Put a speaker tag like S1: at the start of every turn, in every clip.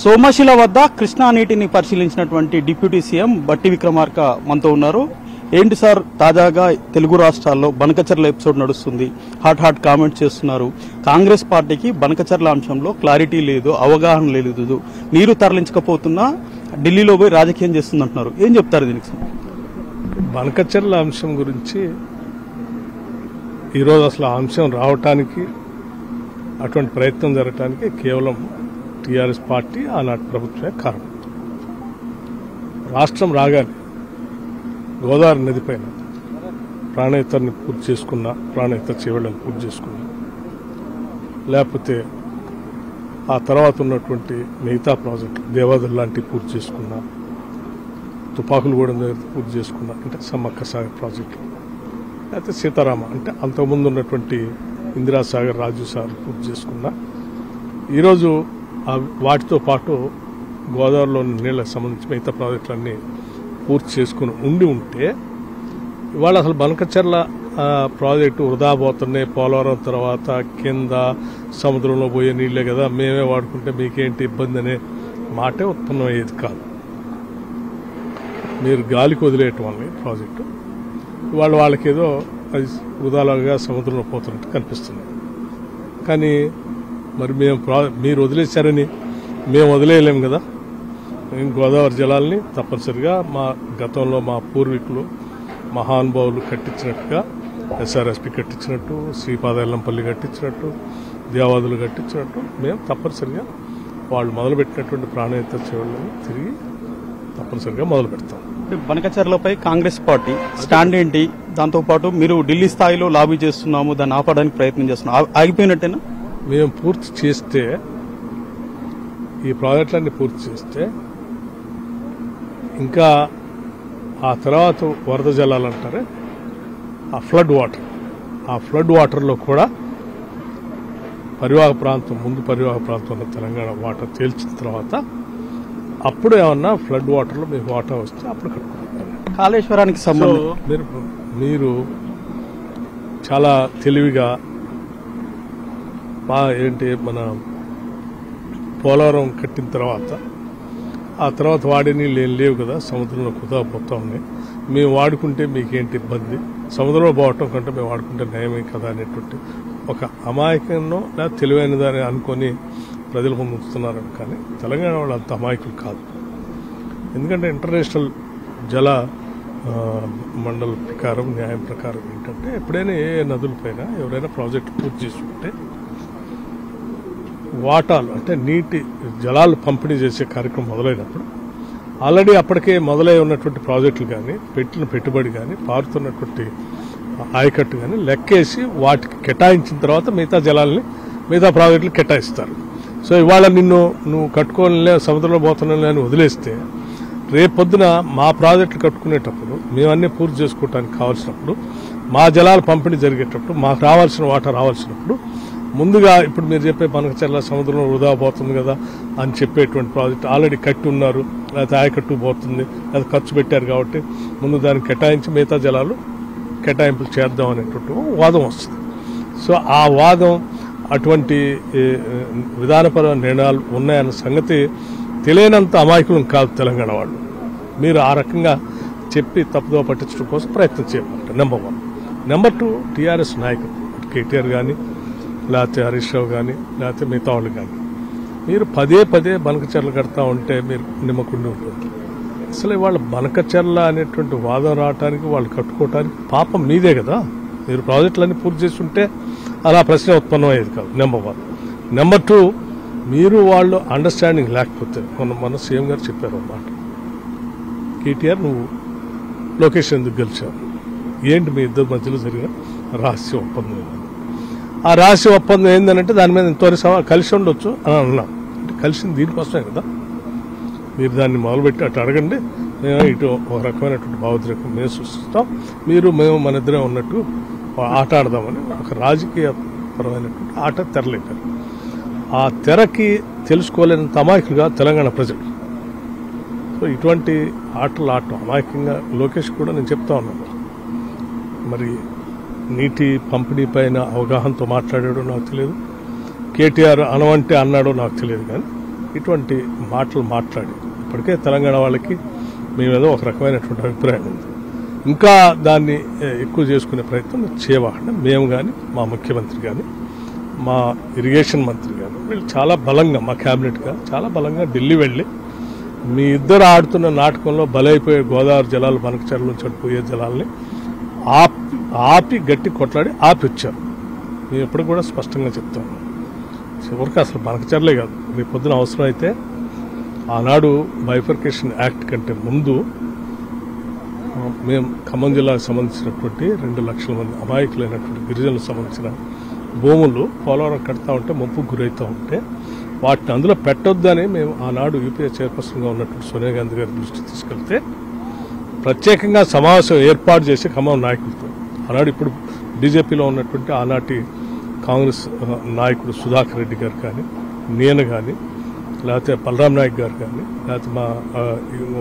S1: సోమశిల వద్ద కృష్ణా నీటిని పరిశీలించినటువంటి deputy CM బట్టి విక్రమార్క మనతో ఉన్నారు. ఏంటి సార్, తాజాగా తెలుగు రాష్ట్రాల్లో బనకచర్ల ఎపిసోడ్ నడుస్తుంది. హాట్ కామెంట్స్ చేస్తున్నారు. కాంగ్రెస్ పార్టీకి బనకచర్ల అంశంలో క్లారిటీ లేదు, అవగాహన లేదు, నీరు తరలించకపోతున్నా ఢిల్లీలో పోయి రాజకీయం చేస్తుందంటున్నారు. ఏం చెప్తారు దీనికి?
S2: బనకచర్ల అంశం గురించి ఈరోజు అసలు ఆ అంశం రావటానికి, అటువంటి ప్రయత్నం జరగటానికి కేవలం టీఆర్ఎస్ పార్టీ ఆనాటి ప్రభుత్వమే కారణం. రాష్ట్రం రాగానే గోదావరి నది పైన ప్రాణహితని పూర్తి చేసుకున్నా, ప్రాణహిత చేవళ్ళని పూర్తి చేసుకున్నా, లేకపోతే ఆ తర్వాత ఉన్నటువంటి మిగతా ప్రాజెక్టులు దేవాదులు లాంటివి పూర్తి చేసుకున్నా, తుపాకులు కూడా పూర్తి చేసుకున్నా, అంటే సమ్మక్క సాగర్ ప్రాజెక్టులు, లేకపోతే సీతారామ అంటే అంతకుముందు ఉన్నటువంటి ఇందిరాసాగర్, రాజీవ్ సాగర్ పూర్తి చేసుకున్నా, ఈరోజు వాటితో పాటు గోదావరిలోని నీళ్లకు సంబంధించి మిగతా ప్రాజెక్టులన్నీ పూర్తి చేసుకుని ఉంటే ఇవాళ అసలు బనకచర్ల ప్రాజెక్టు వృధా పోతున్నాయి. పోలవరం తర్వాత కింద సముద్రంలో పోయే నీళ్లే కదా, మేమే వాడుకుంటే మీకేంటి ఇబ్బంది అనే మాటే ఉత్పన్నమయ్యేది కాదు. మీరు గాలికి వదిలేయటం వల్ల ప్రాజెక్టు ఇవాళ వాళ్ళకేదో అది వృధాలుగా సముద్రంలో పోతున్నట్టు కనిపిస్తుంది. కానీ మరి మీరు వదిలేశారని మేము వదిలేయలేము కదా. గోదావరి జలాల్ని తప్పనిసరిగా మా గతంలో మా పూర్వీకులు మహానుభావులు కట్టించినట్టుగా ఎస్ఆర్ఎస్పి కట్టించినట్టు, శ్రీపాదెల్లంపల్లి కట్టించినట్టు, దేవాదులు కట్టించినట్టు మేము తప్పనిసరిగా వాళ్ళు మొదలుపెట్టినటువంటి ప్రాణహిత చేవళ్ళని తిరిగి తప్పనిసరిగా మొదలు పెడతాం.
S1: బనకచర్లపై కాంగ్రెస్ పార్టీ స్టాండ్ ఏంటి? దాంతోపాటు మీరు ఢిల్లీ స్థాయిలో లాబీ చేస్తున్నాము, దాన్ని ఆపడానికి ప్రయత్నం చేస్తున్నాము, ఆగిపోయినట్టేనా?
S2: మేము పూర్తి చేస్తే, ఈ ప్రాజెక్టులన్నీ పూర్తి చేస్తే ఇంకా ఆ తర్వాత వరద జలాలు అంటారే, ఆ ఫ్లడ్ వాటర్లో కూడా పరివాహక ప్రాంతం, ముందు పరివాహక ప్రాంతంలో తెలంగాణ వాటర్ తేల్చిన తర్వాత అప్పుడు ఏమన్నా ఫ్లడ్ వాటర్లో మీకు వాటర్ వస్తే అప్పుడు కట్టుకుంటారు.
S1: కాళేశ్వరానికి సంబంధించి
S2: మీరు చాలా తెలివిగా మన పోలవరం కట్టిన తర్వాత ఆ తర్వాత వాడే నీళ్ళు ఏం లేవు కదా, సముద్రంలో కుదాపోతా ఉన్నాయి, మేము వాడుకుంటే మీకేంటి ఇబ్బంది, సముద్రంలో పోవటం కంటే మేము వాడుకుంటే నయమే కదా అనేటువంటి ఒక అమాయకంలో లేదా తెలివైనదని అనుకొని ప్రజల ముందు ఉంచుతున్నారు. కానీ తెలంగాణ వాళ్ళు అంత అమాయకులు కాదు. ఎందుకంటే ఇంటర్నేషనల్ జల మండలి ప్రకారం, న్యాయం ప్రకారం ఏంటంటే ఎప్పుడైనా ఏ నదులపైన ఎవరైనా ప్రాజెక్టు పూర్తి చేసుకుంటే వాటాలు అంటే నీటి జలాలు పంపిణీ చేసే కార్యక్రమం మొదలైనప్పుడు ఆల్రెడీ అప్పటికే మొదలై ఉన్నటువంటి ప్రాజెక్టులు కానీ, పెట్టిన పెట్టుబడి కానీ, పారుతున్నటువంటి ఆయకట్టు కానీ లెక్కేసి వాటికి కేటాయించిన తర్వాత మిగతా జలాలని మిగతా ప్రాజెక్టులు కేటాయిస్తారు. సో ఇవాళ నువ్వు కట్టుకోలే, సముద్రంలో పోతున్నా అని వదిలేస్తే రేపొద్దున మా ప్రాజెక్టులు కట్టుకునేటప్పుడు, మేమన్నీ పూర్తి చేసుకోవడానికి కావాల్సినప్పుడు, మా జలాలు పంపిణీ జరిగేటప్పుడు, మాకు రావాల్సిన వాటర్ రావాల్సినప్పుడు ముందుగా ఇప్పుడు మీరు చెప్పే బనకచర్ల సముద్రంలో వృధా పోతుంది కదా అని చెప్పేటువంటి ప్రాజెక్ట్ ఆల్రెడీ కట్టి ఉన్నారు, లేకపోతే ఆయకట్టు పోతుంది, లేదా ఖర్చు పెట్టారు కాబట్టి ముందు దాన్ని కేటాయించి మిగతా జలాలు కేటాయింపులు చేద్దాం అనేటువంటి వాదం వస్తుంది. సో ఆ వాదం, అటువంటి విధానపరమైన నిర్ణయాలు ఉన్నాయన్న సంగతి తెలియనంత అమాయకులం కాదు తెలంగాణ వాళ్ళు. మీరు ఆ రకంగా చెప్పి తప్పుదో పట్టించడం కోసం ప్రయత్నం చేయమంటారు. నెంబర్ 1. నెంబర్ 2, టీఆర్ఎస్ నాయకులు కేటీఆర్ కానీ, లేకపోతే హరీష్ రావు కానీ, లేకపోతే మిగతా వాళ్ళు కానీ, మీరు పదే బనకచర్ల కడతా ఉంటే మీరు నిమ్మకుండి ఉంటుంది. అసలు ఇవాళ బనకచర్ల అనేటువంటి వాదం రావడానికి, వాళ్ళు కట్టుకోవటానికి పాపం మీదే కదా. మీరు ప్రాజెక్టులన్నీ పూర్తి చేసి ఉంటే అలా ప్రశ్న ఉత్పన్నం అయ్యేది కాదు. నెంబర్ 1. నెంబర్ 2, మీరు వాళ్ళు అండర్స్టాండింగ్ లేకపోతే, మన సీఎం గారు చెప్పారు అన్నమాట, కేటీఆర్ నువ్వు లోకేష్ ఎందుకు గెలిచావు, ఏంటి మీ ఇద్దరి మధ్యలో జరిగిన రహస్య ఒప్పందం? ఆ రహస్య ఒప్పందం ఏంటంటే దాని మీద ఎంతవరకు కలిసి ఉండొచ్చు అని అన్నాం. అంటే కలిసింది దీనికోసమే కదా. మీరు దాన్ని మొదలుపెట్టి అటు అడగండి, మేము ఇటు ఒక రకమైనటువంటి భావోద్రేకం మేము సృష్టిస్తాం, మేము మన ఇద్దరే ఉన్నట్టు ఆట ఆడదామని ఒక రాజకీయ పరమైనటువంటి ఆట తెరలేపారు. ఆ తెరకి తెలుసుకోలేనంత అమాయకులుగా తెలంగాణ ప్రజలు. సో ఇటువంటి ఆటలు ఆడటం అమాయకంగా లోకేష్ కూడా నేను చెప్తా ఉన్నాను. మరి నీటి పంపిణీ పైన అవగాహనతో మాట్లాడాడో నాకు తెలియదు, కేటీఆర్ అనవంటే అన్నాడో నాకు తెలియదు, కానీ ఇటువంటి మాటలు మాట్లాడి ఇప్పటికే తెలంగాణ వాళ్ళకి మేమేదో ఒక రకమైనటువంటి అభిప్రాయం ఉంది. ఇంకా దాన్ని ఎక్కువ చేసుకునే ప్రయత్నం చేయవాలని మేము కానీ, మా ముఖ్యమంత్రి కానీ, మా ఇరిగేషన్ మంత్రి కానీ వీళ్ళు చాలా బలంగా, మా క్యాబినెట్గా చాలా బలంగా ఢిల్లీ వెళ్ళి మీ ఇద్దరు ఆడుతున్న నాటకంలో బలైపోయే గోదావరి జలాలు బనకచెర్ల నుంచి పోయే జలాల్ని ఆపి గట్టి కొట్లాడి ఆపి వచ్చారు. మేము ఎప్పుడు కూడా స్పష్టంగా చెప్తాము. చివరికి అసలు బనకచెర్లే కాదు, రేపు పొద్దున అవసరం అయితే ఆనాడు బైఫర్కేషన్ యాక్ట్ కంటే ముందు మేము ఖమ్మం జిల్లాకు సంబంధించినటువంటి 2 లక్షల మంది అమాయకులైనటువంటి గిరిజనులకు సంబంధించిన భూములు పోలవరం కడతా ఉంటే ముంపుకు గురవుతూ ఉంటే వాటిని అందులో పెట్టొద్దని మేము ఆనాడు యూపీఏ చైర్పర్సన్గా ఉన్నటువంటి సోనియా గాంధీ గారి దృష్టి తీసుకెళ్తే ప్రత్యేకంగా సమావేశం ఏర్పాటు చేసి ఖమ్మం నాయకులతో, ఆనాడు ఇప్పుడు బీజేపీలో ఉన్నటువంటి ఆనాటి కాంగ్రెస్ నాయకుడు సుధాకర్ రెడ్డి గారు కానీ, నేను కానీ, లేకపోతే బలరాం నాయక్ గారు కానీ, లేకపోతే మా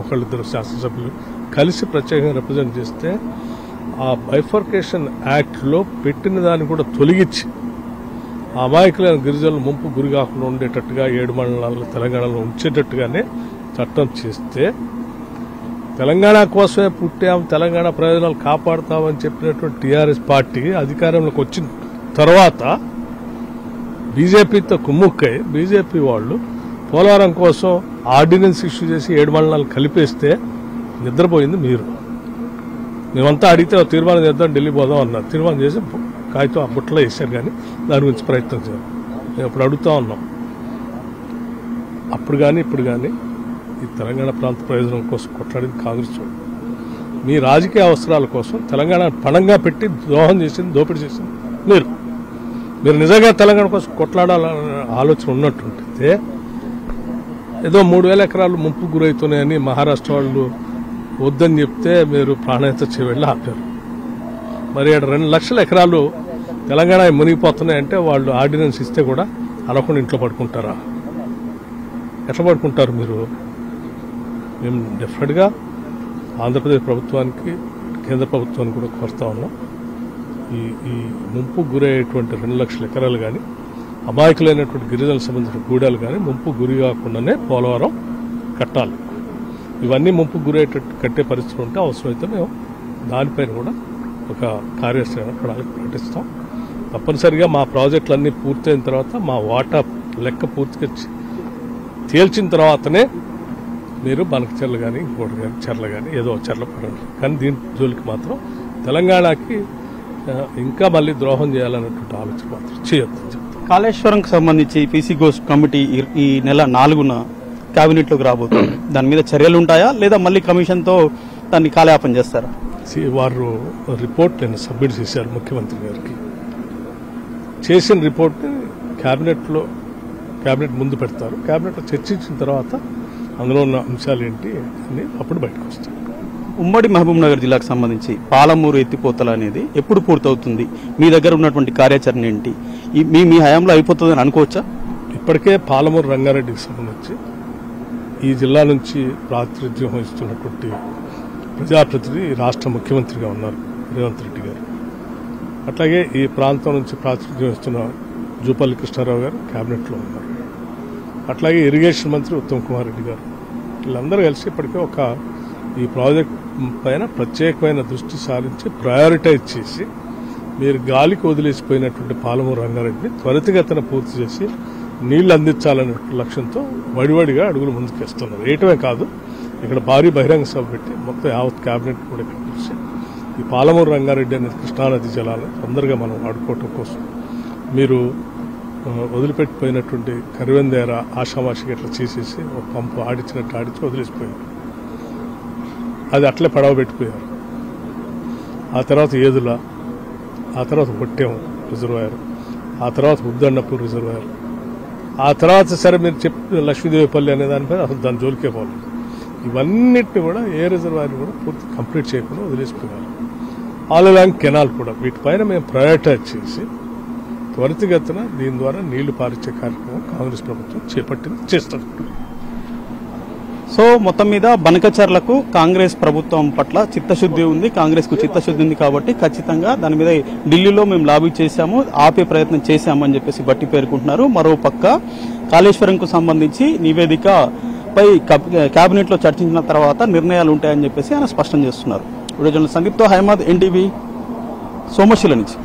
S2: ఒకళ్ళిద్దరు శాసనసభ్యులు కలిసి ప్రత్యేకంగా రిప్రజెంట్ చేస్తే ఆ బైఫర్కేషన్ యాక్ట్లో పెట్టిన దాన్ని కూడా తొలగించి ఆ అమాయకులైన గిరిజనులు ముంపు గురి కాకుండా ఉండేటట్టుగా 7 మండలాలు తెలంగాణలో ఉంచేటట్టుగానే చట్టం చేస్తే, తెలంగాణ కోసమే పుట్టాం, తెలంగాణ ప్రయోజనాలు కాపాడుతామని చెప్పినటువంటి టీఆర్ఎస్ పార్టీ అధికారంలోకి వచ్చిన తర్వాత బీజేపీతో కుమ్ముక్కై బీజేపీ వాళ్ళు పోలవరం కోసం ఆర్డినెన్స్ ఇష్యూ చేసి 7 మండలాలు కలిపేస్తే నిద్రపోయింది మీరు. మేమంతా అడిగితే తీర్మానం చేద్దాం, ఢిల్లీ పోదాం అన్నారు. తీర్మానం చేసి కాగితం ఆ బుట్టలో వేశారు, కానీ దాని గురించి ప్రయత్నం చేయాలి. మేము ఇప్పుడు అడుగుతా ఉన్నాం. అప్పుడు కానీ ఇప్పుడు కానీ ఈ తెలంగాణ ప్రాంత ప్రయోజనం కోసం కొట్లాడింది కాంగ్రెస్ వాళ్ళు. మీ రాజకీయ అవసరాల కోసం తెలంగాణ పణంగా పెట్టి ద్రోహం చేసింది, దోపిడీ చేసింది మీరు నిజంగా తెలంగాణ కోసం కొట్లాడాలనే ఆలోచన ఉన్నట్టుంటే ఏదో 3,000 ఎకరాలు ముంపు గురవుతున్నాయని మహారాష్ట్ర వాళ్ళు వద్దని చెప్తే మీరు ప్రాణాయత వెళ్ళి ఆపారు. మరి 2 లక్షల ఎకరాలు తెలంగాణ మునిగిపోతున్నాయంటే వాళ్ళు ఆర్డినెన్స్ ఇస్తే కూడా అనకుండా ఇంట్లో పడుకుంటారా? ఎట్లా పడుకుంటారు మీరు? మేము డెఫినెట్గా ఆంధ్రప్రదేశ్ ప్రభుత్వానికి, కేంద్ర ప్రభుత్వానికి కూడా కోరుతా ఉన్నాం. ఈ ముంపు గురయ్యేటువంటి 2 లక్షల ఎకరాలు కానీ, అమాయకులైనటువంటి గిరిజనులకు సంబంధించిన గూడాలు కానీ ముంపు గురి కాకుండానే పోలవరం కట్టాలి. ఇవన్నీ ముంపు గురయ్యేటట్టు కట్టే పరిస్థితులు ఉంటే అవసరమైతే మేము దానిపైన కూడా ఒక కార్యాచరణ ప్రణాళిక ప్రకటిస్తాం. తప్పనిసరిగా మా ప్రాజెక్టులన్నీ పూర్తయిన తర్వాత మా వాటా లెక్క పూర్తిగా తేల్చిన తర్వాతనే మీరు బనకచెర్ల కానీ, ఇంకోటి కానీ, చెర్ల కానీ ఏదో చెర్ల పడండి. కానీ దీని జోలికి మాత్రం తెలంగాణకి ఇంకా మళ్ళీ ద్రోహం చేయాలన్నటువంటి ఆలోచన మాత్రం చేయొద్దు.
S1: కాళేశ్వరంకి సంబంధించి పీసీ ఘోష్ కమిటీ ఈ నెల 4న కేబినెట్లోకి రాబోతుంది. దాని మీద చర్యలు ఉంటాయా, లేదా మళ్ళీ కమిషన్తో దాన్ని కాలయాపన చేస్తారా?
S2: వారు రిపోర్ట్ నేను సబ్మిట్ చేశారు ముఖ్యమంత్రి గారికి. చేసిన రిపోర్ట్ని క్యాబినెట్ ముందు పెడతారు. క్యాబినెట్లో చర్చించిన తర్వాత అందులో ఉన్న అంశాలు ఏంటి అని అప్పుడు బయటకు వస్తాయి.
S1: ఉమ్మడి మహబూబ్ నగర్ జిల్లాకు సంబంధించి పాలమూరు ఎత్తిపోతల అనేది ఎప్పుడు పూర్తవుతుంది? మీ దగ్గర ఉన్నటువంటి కార్యాచరణ ఏంటి? మీ హయాంలో అయిపోతుందని అనుకోవచ్చా?
S2: ఇప్పటికే పాలమూరు రంగారెడ్డికి సంబంధించి ఈ జిల్లా నుంచి ప్రాతినిధ్యం వహిస్తున్నటువంటి ప్రజాప్రతినిధి రాష్ట్ర ముఖ్యమంత్రిగా ఉన్నారు రేవంత్ రెడ్డి గారు. అట్లాగే ఈ ప్రాంతం నుంచి ప్రాతినిధ్యం వహిస్తున్న జూపల్లి కృష్ణారావు గారు క్యాబినెట్లో ఉన్నారు. అట్లాగే ఇరిగేషన్ మంత్రి ఉత్తమ్ కుమార్ రెడ్డి గారు, వీళ్ళందరూ కలిసి ఇప్పటికే ఈ ప్రాజెక్ట్ పైన ప్రత్యేకమైన దృష్టి సారించి ప్రయారిటైజ్ చేసి మీరు గాలికి వదిలేసిపోయినటువంటి పాలమూరు రంగారెడ్డిని త్వరితగతిన పూర్తి చేసి నీళ్లు అందించాలనే లక్ష్యంతో వడివడిగా అడుగులు ముందుకేస్తున్నారు. వేయటమే కాదు, ఇక్కడ భారీ బహిరంగ సభ పెట్టి మొత్తం యావత్ క్యాబినెట్ కూడా ఇక్కడ చూసి ఈ పాలమూరు రంగారెడ్డి అనేది కృష్ణానది జలాలను తొందరగా మనం ఆడుకోవటం కోసం మీరు వదిలిపెట్టిపోయినటువంటి కరివెందేర ఆషామాషికి ఇట్లా చేసేసి ఒక పంపు ఆడించినట్టు ఆడించి వదిలేసిపోయారు. అది అట్లే పడవ పెట్టిపోయారు. ఆ తర్వాత ఏదుల, ఆ తర్వాత పొట్టెం రిజర్వాయర్, ఆ తర్వాత ఉద్దండపూర్ రిజర్వాయర్, ఆ తర్వాత సరే మీరు చెప్పిన లక్ష్మీదేవిపల్లి అనే దానిపై అసలు దాని జోలికే పోలేదు. ఇవన్నిటిని కూడా ఏ రిజర్వాయర్ కూడా పూర్తి కంప్లీట్ చేయకుండా వదిలేసిపోయారు. ఆల్ అలాంగ్ కెనాల్ కూడా వీటిపైన మేము ప్రయారిటైజ్ చేసి త్వరితగతిన దీని ద్వారా నీళ్లు పారించే కార్యక్రమం కాంగ్రెస్ ప్రభుత్వం చేపట్టింది, చేస్తుంది.
S1: సో మొత్తం మీద బనకచర్లకు కాంగ్రెస్ ప్రభుత్వం పట్ల చిత్తశుద్ధి ఉంది, కాంగ్రెస్ కు చిత్తశుద్ధి ఉంది కాబట్టి ఖచ్చితంగా దాని మీద ఢిల్లీలో మేము లాబీ చేశాము, ఆపే ప్రయత్నం చేశాము అని చెప్పేసి భట్టి పేర్కొంటున్నారు. మరో పక్క కాళేశ్వరంకు సంబంధించి నివేదికపై కేబినెట్ లో చర్చించిన తర్వాత నిర్ణయాలు ఉంటాయని చెప్పేసి ఆయన స్పష్టం చేస్తున్నారు. వీడియో జర్నలిస్ట్ సందీప్తో హైమద్, ఎన్టీవీ, సోమశిల నుంచి.